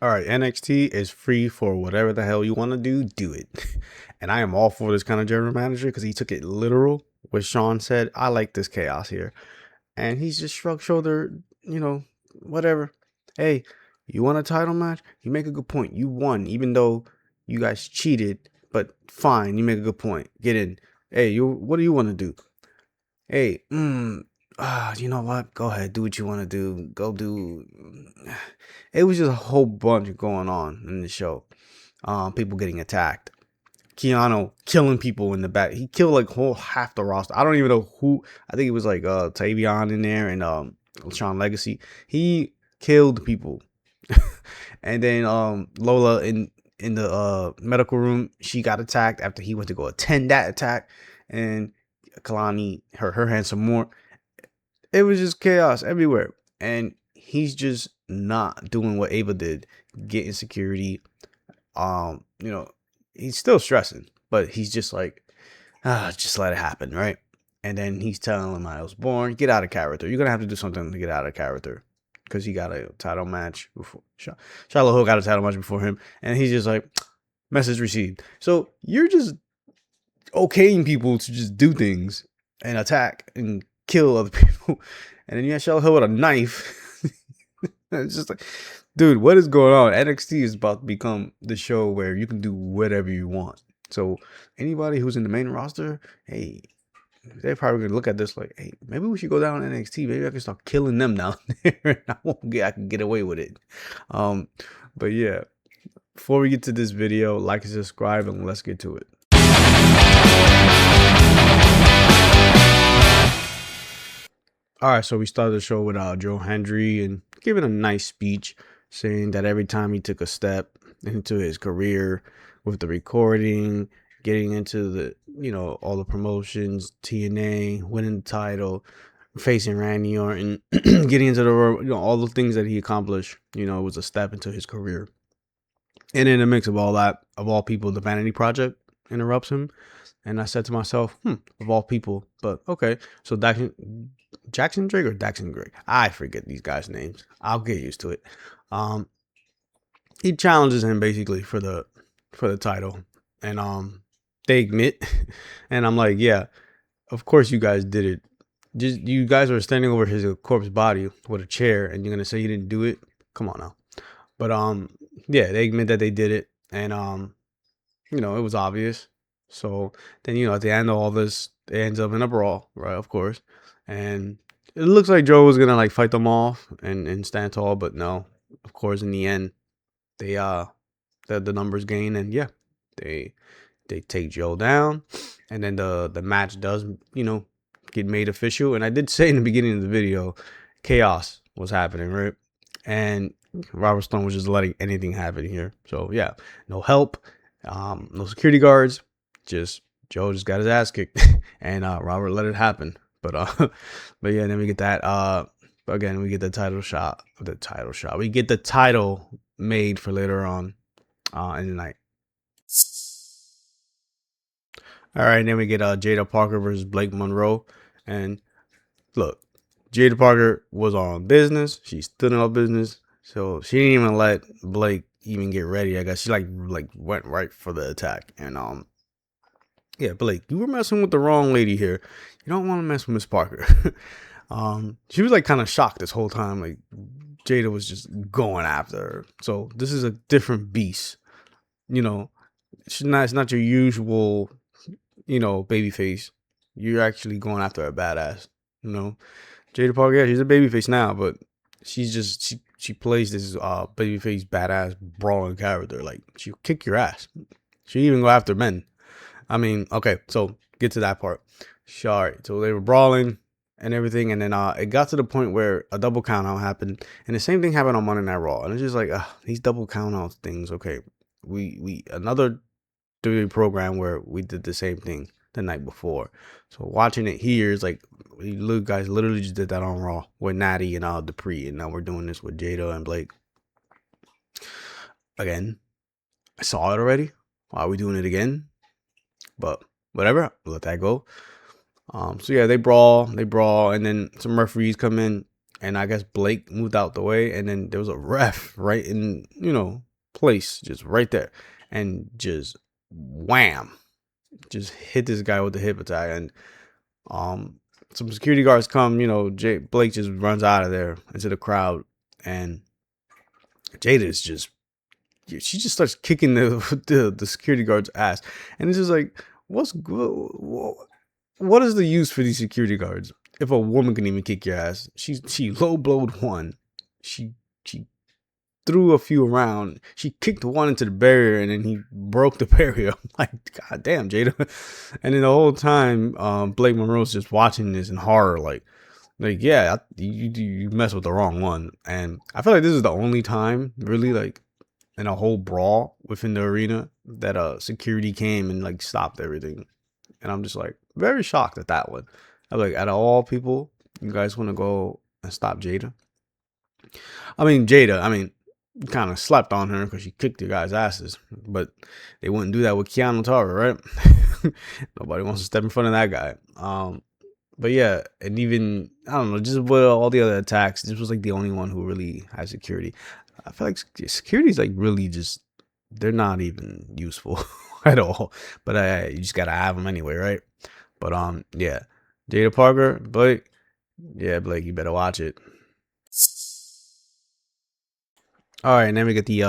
All right, NXT is free for whatever the hell you want to do it. And I am all for this kind of general manager because he took it literal. What Sean said, I like this chaos here. And he's just shrugged shoulder, whatever. Hey, you want a title match? You make a good point. You won, even though you guys cheated, but fine, you make a good point. Get in. Hey, what do you want to do? Hey, you know what? Go ahead, do what you want to do. Go do. It was just a whole bunch going on in the show. People getting attacked. Keanu killing people in the back. He killed like half the roster. I don't even know who. I think it was like Tavion in there and Sean Legacy. He killed people. And then Lola in the medical room, she got attacked after he went to go attend that attack, and Kalani hurt her hand some more. It was just chaos everywhere, and he's just not doing what Ava did, getting security. He's still stressing, but he's just like, just let it happen, right? And then he's telling him I was born, get out of character. You're gonna have to do something to get out of character, because he got a title match before. Charlotte Hill got a title match before him, and he's just like, message received. So you're just okaying people to just do things and attack and kill other people, and then you have Charlotte Hill with a knife. It's just like, dude, what is going on? NXT is about to become the show where you can do whatever you want. So anybody who's in the main roster, hey, they're probably gonna look at this like, hey, maybe we should go down NXT. Maybe I can start killing them down there, and I can get away with it. But yeah, before we get to this video, like and subscribe, and let's get to it. All right, so we started the show with Joe Hendry and giving a nice speech saying that every time he took a step into his career with the recording, getting into the, all the promotions, TNA, winning the title, facing Randy Orton, getting into the, all the things that he accomplished, was a step into his career. And in the mix of all that, of all people, the Vanity Project interrupts him. And I said to myself, of all people, but okay. So Jackson Drake or Daxon Drake? I forget these guys' names. I'll get used to it. He challenges him basically for the title. And they admit, and I'm like, yeah, of course you guys did it. Just you guys are standing over his corpse body with a chair, and you're gonna say you didn't do it? Come on now. But yeah, they admit that they did it, and it was obvious. So then, at the end of all this, it ends up in a brawl, right? Of course. And it looks like Joe was gonna like fight them off and stand tall, but no. Of course, in the end, they the numbers gain, and yeah, they take Joe down, and then the match does get made official. And I did say in the beginning of the video, chaos was happening, right? And Robert Stone was just letting anything happen here. So yeah, no help, no security guards, just Joe just got his ass kicked, and Robert let it happen. But yeah, then we get that. Again, we get the title shot. We get the title made for later on in the night. All right, then we get Jaida Parker versus Blake Monroe. And look, Jaida Parker was on business. She stood on business. So she didn't even let Blake even get ready. I guess she like went right for the attack. And yeah, Blake, you were messing with the wrong lady here. You don't want to mess with Miss Parker. She was like kind of shocked this whole time. Like Jaida was just going after her. So this is a different beast. It's not your usual, baby face. You're actually going after a badass. Jaida Parker, yeah, she's a babyface now, but she's just she plays this babyface badass brawling character. Like she'll kick your ass. She even go after men. I mean, okay, so get to that part. All right, so they were brawling and everything, and then it got to the point where a double count out happened, and the same thing happened on Monday Night Raw, and it's just like these double count out things. Okay, we another WWE program where we did the same thing the night before. So watching it here is like, you guys literally just did that on Raw with Natty and Dupree, and now we're doing this with Jaida and Blake. Again, I saw it already. Why are we doing it again? But whatever, let that go. So yeah, they brawl, and then some referees come in, and I guess Blake moved out the way, and then there was a ref right in, place, just right there, and just wham, just hit this guy with the hip attack, and some security guards come, Blake just runs out of there into the crowd, and Jaida is she just starts kicking the security guard's ass, and it's just like, what is the use for these security guards if a woman can even kick your ass? She low blowed one, she threw a few around, she kicked one into the barrier, and then he broke the barrier. I'm like, God damn, Jaida. And then the whole time, Blake Monroe's just watching this in horror, like yeah, you mess with the wrong one. And I feel like this is the only time, really, like in a whole brawl within the arena, that security came and like stopped everything. And I'm just like very shocked at that one. I'm like, out of all people, you guys want to go and stop Jaida? Jaida, kind of slept on her because she kicked the guys' asses, but they wouldn't do that with Keanu Tara, right? Nobody wants to step in front of that guy. But yeah, and even, I don't know, just with all the other attacks, this was like the only one who really had security. I feel like security's like really just, they're not even useful at all. But you just gotta have them anyway, right? But yeah, Jaida Parker, Blake, Blake, you better watch it. All right, and then we get the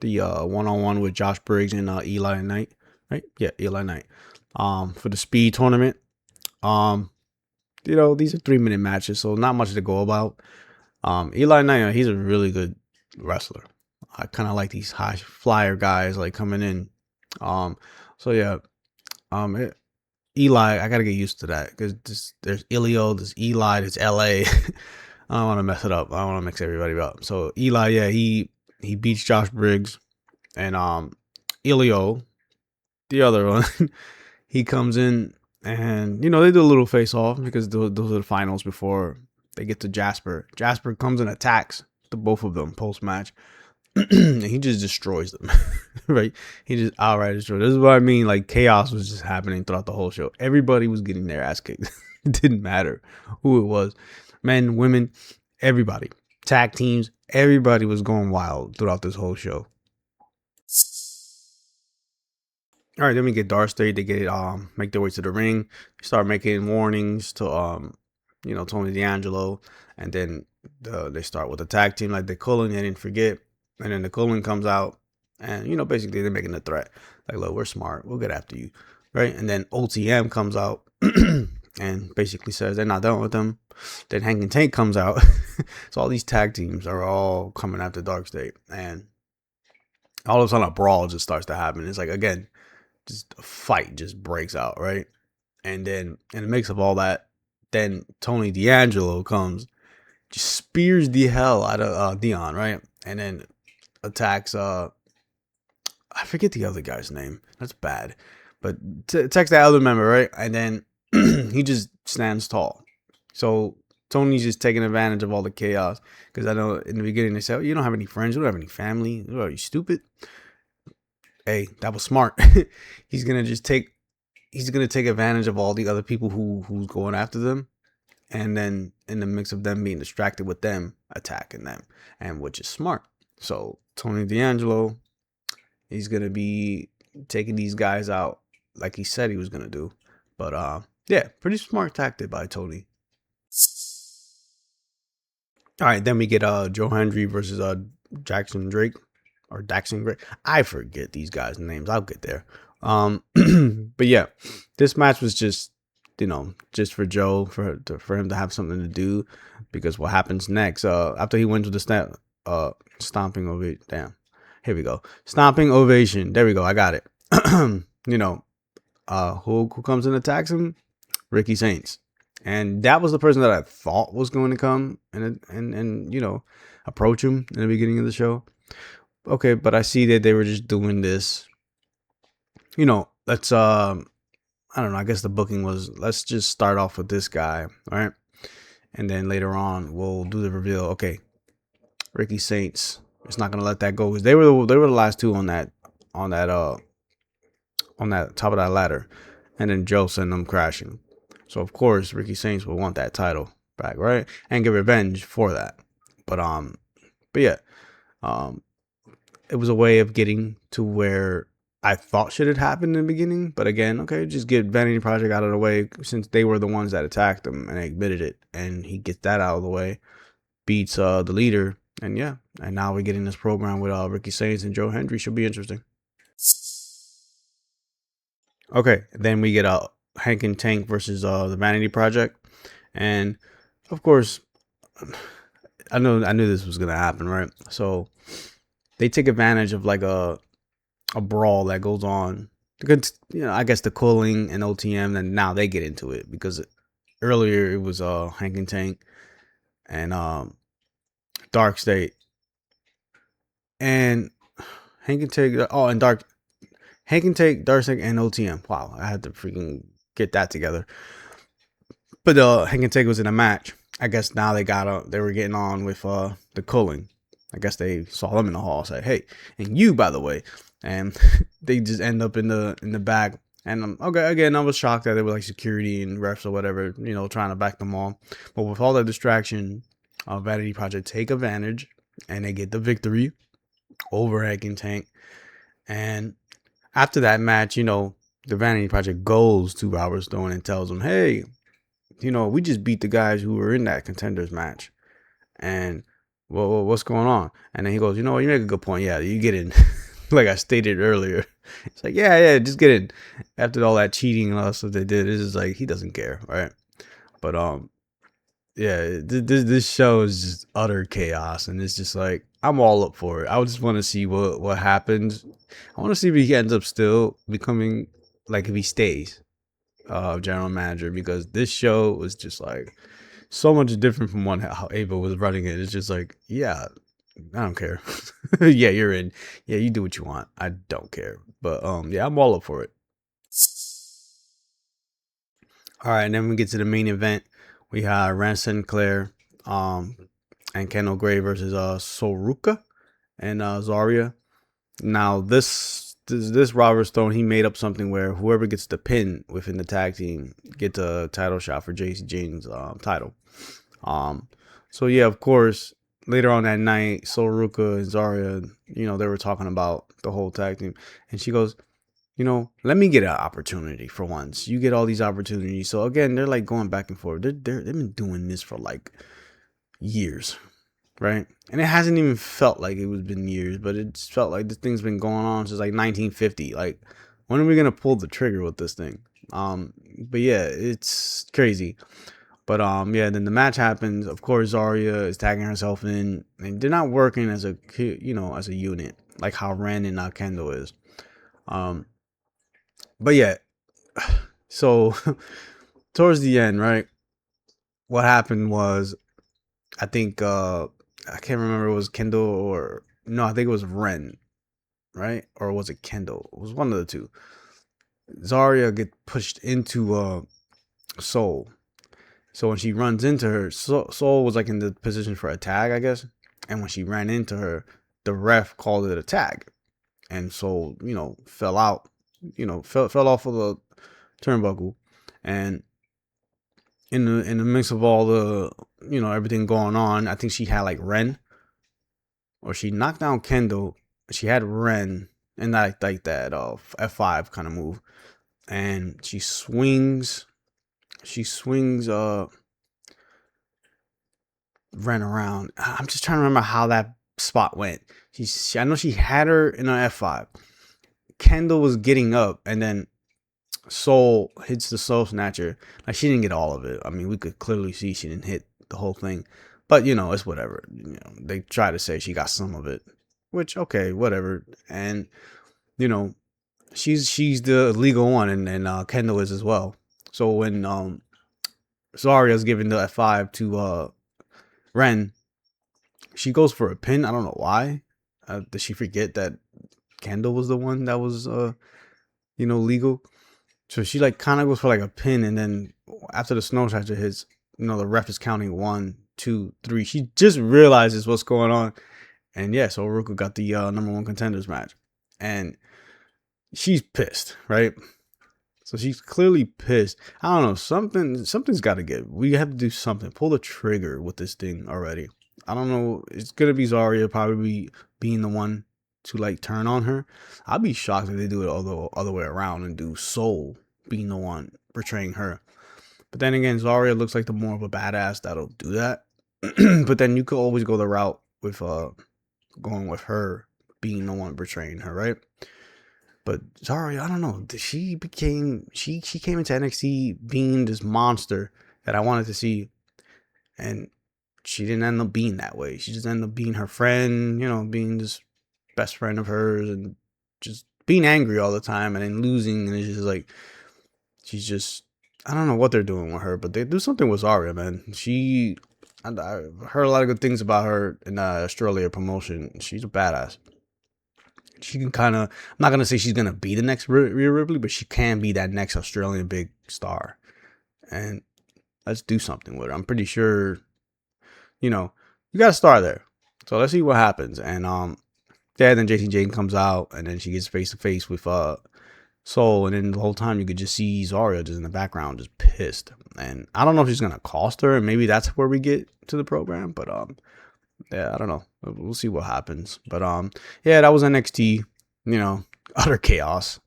one-on-one with Josh Briggs and Eli Knight, right? Yeah, Eli Knight. For the speed tournament. These are 3-minute matches, so not much to go about. Eli Knight, he's a really good wrestler. I kind of like these high flyer guys like coming in. So yeah, Eli, I gotta get used to that because there's Ilio, there's Eli, there's LA. I don't want to mess it up. I don't want to mix everybody up. So Eli, yeah, he beats Josh Briggs, and Ilio, the other one, he comes in, and they do a little face off because those are the finals before they get to Jasper. Jasper comes and attacks the both of them post match, and he just destroys them. Right? He just outright destroys. This is what I mean. Like, chaos was just happening throughout the whole show. Everybody was getting their ass kicked. It didn't matter who it was. Men, women, everybody. Tag teams, everybody was going wild throughout this whole show. All right, then we get Dark State. They get make their way to the ring. They start making warnings to Tony D'Angelo, and then they start with the tag team like the Cullen. They didn't forget, and then the Cullen comes out, and basically they're making a threat like, look, we're smart, we'll get after you, right? And then OTM comes out and basically says they're not done with them. Then Hank and Tank comes out. So all these tag teams are all coming after Dark State, and all of a sudden a brawl just starts to happen. It's like, again, just a fight just breaks out, right? And then in the mix of all that, then Tony D'Angelo comes, just spears the hell out of Dion, right? And then attacks I forget the other guy's name. That's bad. But attacks that other member, right? And then he just stands tall. So Tony's just taking advantage of all the chaos. Because I know in the beginning they said, you don't have any friends, you don't have any family. Are you stupid? Hey, that was smart. He's gonna take advantage of all the other people who's going after them, and then in the mix of them being distracted with them attacking them, and which is smart. So Tony D'Angelo, he's gonna be taking these guys out like he said he was gonna do. But yeah, pretty smart tactic by Tony. All right, then we get Joe Hendry versus Jackson Drake. Or Daxon Gray. I forget these guys' names. I'll get there. But yeah, this match was just, just for Joe, for him to have something to do, because what happens next? After he went to the stomping ovation. Damn, here we go. Stomping ovation. There we go. I got it. Who comes and attacks him? Ricky Saints, and that was the person that I thought was going to come and approach him in the beginning of the show. Okay, but I see that they were just doing this. Let's I don't know, I guess the booking was, let's just start off with this guy, all right? And then later on we'll do the reveal. Okay, Ricky Saints. It's not gonna let that go, because they were the last two on that top of that ladder. And then Joe sent them crashing. So of course Ricky Saints will want that title. back, right? And get revenge for that. But yeah, um, it was a way of getting to where I thought should have happened in the beginning. But again, okay, just get Vanity Project out of the way since they were the ones that attacked him and they admitted it, and he gets that out of the way, beats the leader, and yeah, and now we're getting this program with Ricky Saints and Joe Hendry. Should be interesting. Okay, then we get Hank and Tank versus the Vanity Project, and of course, I knew this was gonna happen, right? So they take advantage of like a brawl that goes on. Because, I guess the cooling and OTM, and now they get into it because earlier it was Hank and Tank and Dark State and Hank and Tank. Oh, and Hank and Tank, Dark State, and OTM. Wow, I had to freaking get that together. But Hank and Tank was in a match. I guess now they were getting on with the cooling. I guess they saw them in the hall, say, "Hey, and you, by the way," and they just end up in the back. And okay, again, I was shocked that they were like security and refs or whatever, trying to back them all. But with all that distraction, Vanity Project take advantage and they get the victory over Hank and Tank. And after that match, the Vanity Project goes to Robert Stone and tells him, "Hey, we just beat the guys who were in that contenders match, and what's going on?" And then he goes, "You make a good point. Yeah, you get in." Like I stated earlier, it's like, yeah, just get in. After all that cheating and all that stuff they did, it's just like he doesn't care, right? But yeah, this show is just utter chaos, and it's just like I'm all up for it. I just want to see what happens. I want to see if he ends up still becoming, like, if he stays general manager, because this show was just like so much different from how Ava was running it. It's just like, yeah, I don't care. Yeah, you're in. Yeah, you do what you want. I don't care. But yeah, I'm all up for it. All right, and then we get to the main event. We have Wren Sinclair, and Kendal Gray versus Ruca and Zaria. Now this Robert Stone, he made up something where whoever gets the pin within the tag team gets a title shot for JC Jane's title. So yeah, of course, later on that night, Ruca and Zaria, they were talking about the whole tag team, and she goes, let me get an opportunity for once. You get all these opportunities. So again, they're like going back and forth. They've been doing this for like years, right? And it hasn't even felt like it was been years, but it's felt like this thing's been going on since like 1950. Like, when are we gonna pull the trigger with this thing? But yeah, it's crazy. But yeah, then the match happens. Of course, Zaria is tagging herself in, and they're not working as a as a unit like how Wren and Kendal is. But yeah, so towards the end, right? What happened was, I think I can't remember, it was Kendal or no, I think it was Wren, right? Or was it Kendal? It was one of the two. Zaria get pushed into Soul. So when she runs into her, Soul was like in the position for a tag, I guess. And when she ran into her, the ref called it a tag. And Soul, fell out, fell off of the turnbuckle. And in the mix of all the, everything going on, I think she had like Wren, or she knocked down Kendal. She had Wren and like that F5 kind of move. And she swings Wren around. I'm just trying to remember how that spot went. I know she had her in an F5. Kendal was getting up, and then Soul hits the Soul Snatcher. Like, she didn't get all of it. I mean, we could clearly see she didn't hit the whole thing. But, it's whatever. They try to say she got some of it. Which, okay, whatever. And, she's the legal one, and Kendal is as well. So when Zaria's giving the F5 to Wren, she goes for a pin. I don't know why. Did she forget that Kendal was the one that was legal? So she like kind of goes for like a pin, and then after the snow snatcher hits, the ref is counting 1, 2, 3. She just realizes what's going on, and yeah, so Ruca got the number 1 contenders match, and she's pissed, right? So she's clearly pissed. I don't know. Something's got to get. We have to do something. Pull the trigger with this thing already. I don't know. It's gonna be Zaria probably being the one to like turn on her. I'd be shocked if they do it other way around and do Soul being the one portraying her. But then again, Zaria looks like the more of a badass that'll do that. But then you could always go the route with going with her being the one portraying her, right? But Zaria, I don't know. She came into NXT being this monster that I wanted to see, and she didn't end up being that way. She just ended up being her friend, you know, being this best friend of hers, and just being angry all the time, and then losing. And it's just like she's just, I don't know what they're doing with her, but they do something with Zaria, man. I've heard a lot of good things about her in Australia promotion. She's a badass. She can kind of, I'm not going to say she's going to be the next Rhea Ripley, but she can be that next Australian big star. And let's do something with her. I'm pretty sure, you know, you got to start there. So let's see what happens. And yeah, then JC Jane comes out, and then she gets face to face with Soul, and then the whole time you could just see Zaria just in the background, just pissed. And I don't know if she's going to cost her, and maybe that's where we get to the program, but yeah, I don't know. We'll see what happens. But yeah, that was NXT. You know, utter chaos,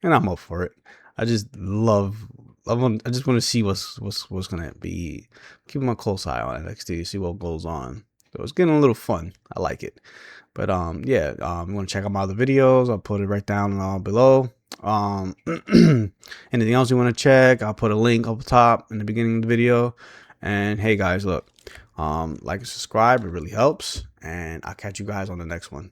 and I'm up for it. I just love. I just want to see what's gonna be. Keeping a close eye on NXT, see what goes on. So it's getting a little fun. I like it. But yeah, you want to check out my other videos? I'll put it right down below. Anything else you want to check? I'll put a link up top in the beginning of the video. And hey guys, look. Like and subscribe, it really helps, and I'll catch you guys on the next one.